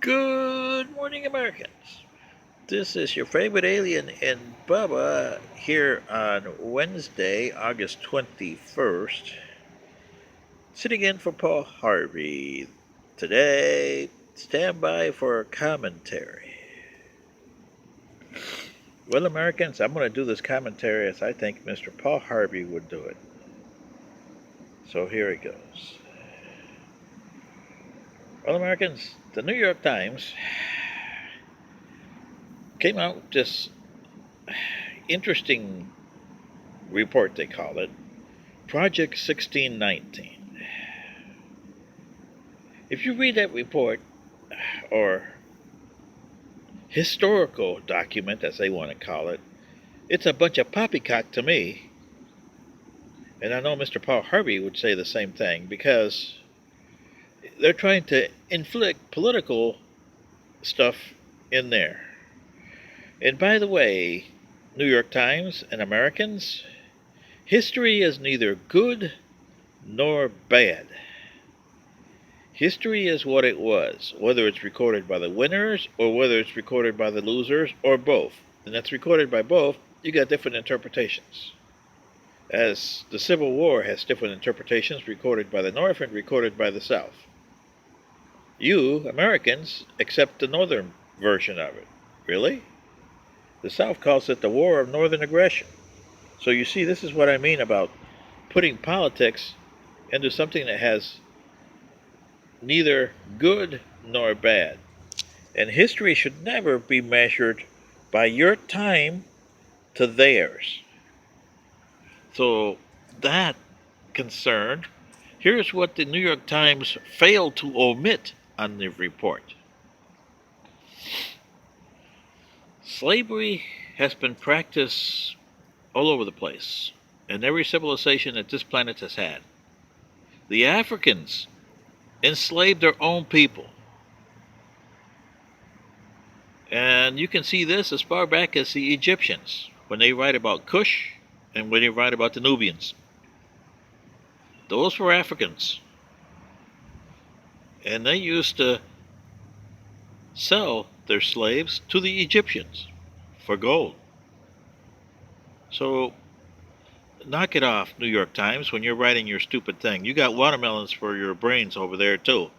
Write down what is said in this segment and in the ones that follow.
Good morning, Americans. This is your favorite alien and Bubba here on Wednesday, August 21st, sitting in for Paul Harvey. Today, stand by for commentary. Well, Americans, I'm going to do this commentary as I think Mr. Paul Harvey would do it. So here it goes. Well, Americans, the New York Times came out with this interesting report, they call it, Project 1619. If you read that report, or historical document, as they want to call it, it's a bunch of poppycock to me. And I know Mr. Paul Harvey would say the same thing because they're trying to inflict political stuff in there. And by the way, New York Times and Americans, history is neither good nor bad. History is what it was, whether it's recorded by the winners or whether it's recorded by the losers or both. And that's recorded by both, you got different interpretations. As the Civil War has different interpretations recorded by the North and recorded by the South. You, Americans, accept the Northern version of it. Really? The South calls it the War of Northern Aggression. So you see, this is what I mean about putting politics into something that has neither good nor bad. And history should never be measured by your time to theirs. So, that concerned, here's what the New York Times failed to omit on the report. Slavery has been practiced all over the place, in every civilization that this planet has had. The Africans enslaved their own people. And you can see this as far back as the Egyptians, when they write about Cush and when they write about the Nubians. Those were Africans. And they used to sell their slaves to the Egyptians for gold. So, knock it off, New York Times, when you're writing your stupid thing. You got watermelons for your brains over there, too.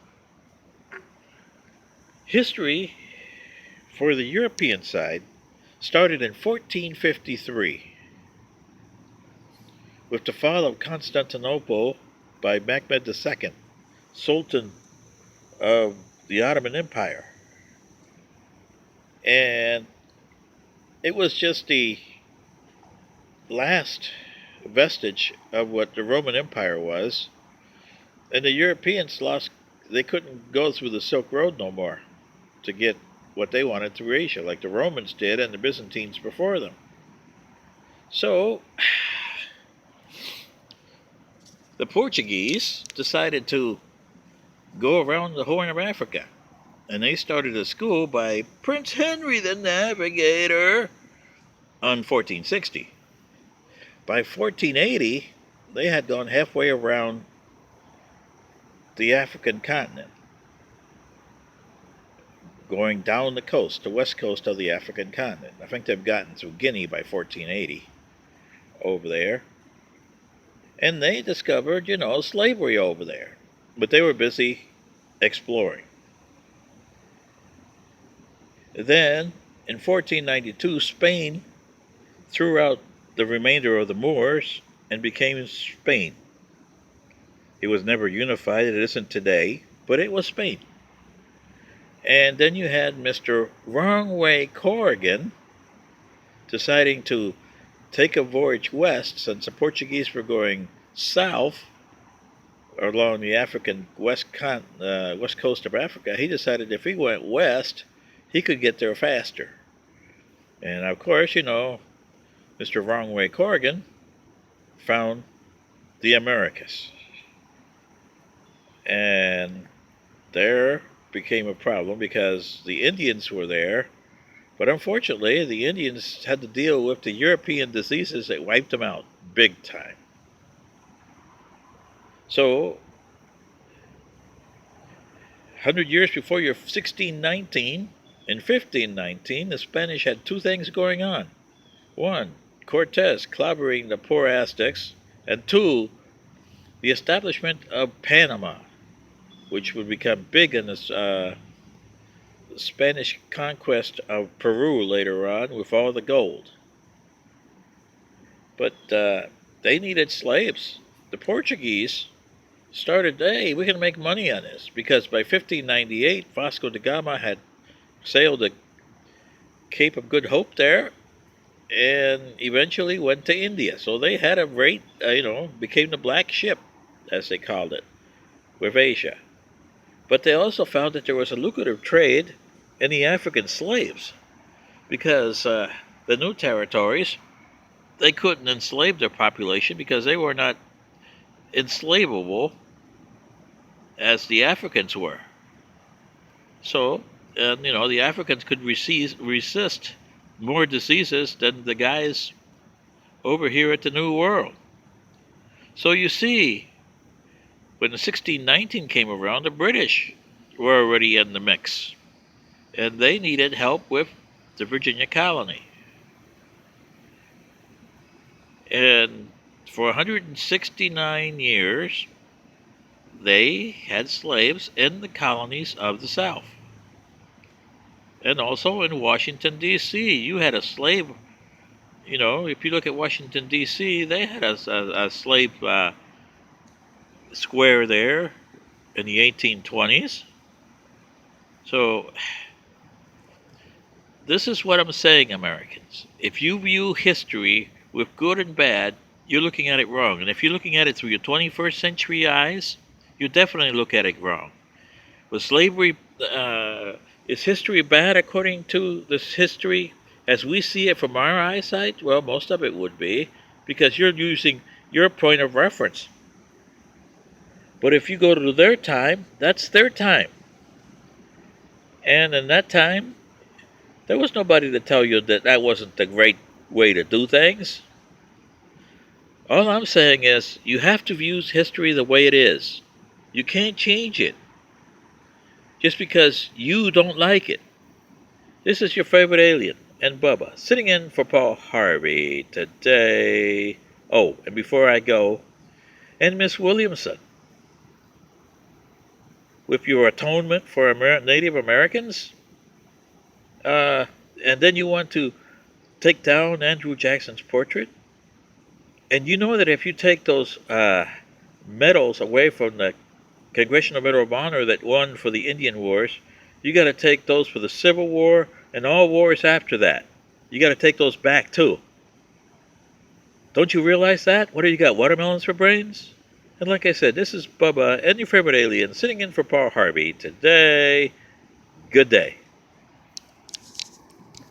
History, for the European side, started in 1453 with the fall of Constantinople by Mehmed II, Sultan of the Ottoman Empire. And it was just the last vestige of what the Roman Empire was. And the Europeans they couldn't go through the Silk Road no more to get what they wanted through Asia, like the Romans did and the Byzantines before them. So, the Portuguese decided to go around the Horn of Africa. And they started a school by Prince Henry the Navigator on 1460. By 1480, they had gone halfway around the African continent, going down the coast, the west coast of the African continent. I think they've gotten through Guinea by 1480 over there. And they discovered, slavery over there. But they were busy exploring. Then, in 1492, Spain threw out the remainder of the Moors and became Spain. It was never unified, it isn't today, but it was Spain. And then you had Mr. Wrong Way Corrigan deciding to take a voyage west since the Portuguese were going south along the African west coast of Africa. He decided if he went west, he could get there faster. And of course, Mr. Wrong Way Corrigan found the Americas. And there became a problem because the Indians were there. But unfortunately, the Indians had to deal with the European diseases that wiped them out big time. So, 100 years before your 1619 and 1519, the Spanish had two things going on. One, Cortez clobbering the poor Aztecs, and two, the establishment of Panama, which would become big in this Spanish conquest of Peru later on with all the gold. But they needed slaves. The Portuguese started, hey, we can make money on this, because by 1598, Vasco da Gama had sailed the Cape of Good Hope there and eventually went to India. So they had a rate, became the black ship, as they called it, with Asia. But they also found that there was a lucrative trade in the African slaves, because the new territories, they couldn't enslave their population because they were not enslavable as the Africans were. So, the Africans could resist more diseases than the guys over here at the New World. So you see, when the 1619 came around, the British were already in the mix, and they needed help with the Virginia colony. And for 169 years, they had slaves in the colonies of the South. And also in Washington, D.C., you had a slave. If you look at Washington, D.C., they had a slave square there in the 1820s. So this is what I'm saying, Americans. If you view history with good and bad, you're looking at it wrong. And if you're looking at it through your 21st century eyes, you definitely look at it wrong. Was slavery, is history bad according to this history as we see it from our eyesight? Well, most of it would be, because you're using your point of reference. But if you go to their time, that's their time. And in that time, there was nobody to tell you that that wasn't the great way to do things. All I'm saying is you have to view history the way it is. You can't change it just because you don't like it. This is your favorite alien and Bubba, sitting in for Paul Harvey today. Oh, and before I go, and Miss Williamson, with your atonement for Native Americans, and then you want to take down Andrew Jackson's portrait? And you know that if you take those medals away from the Congressional Medal of Honor that won for the Indian Wars, you got to take those for the Civil War and all wars after that. You got to take those back too. Don't you realize that? What do you got, watermelons for brains? And like I said, this is Bubba and your favorite alien sitting in for Paul Harvey today. Good day.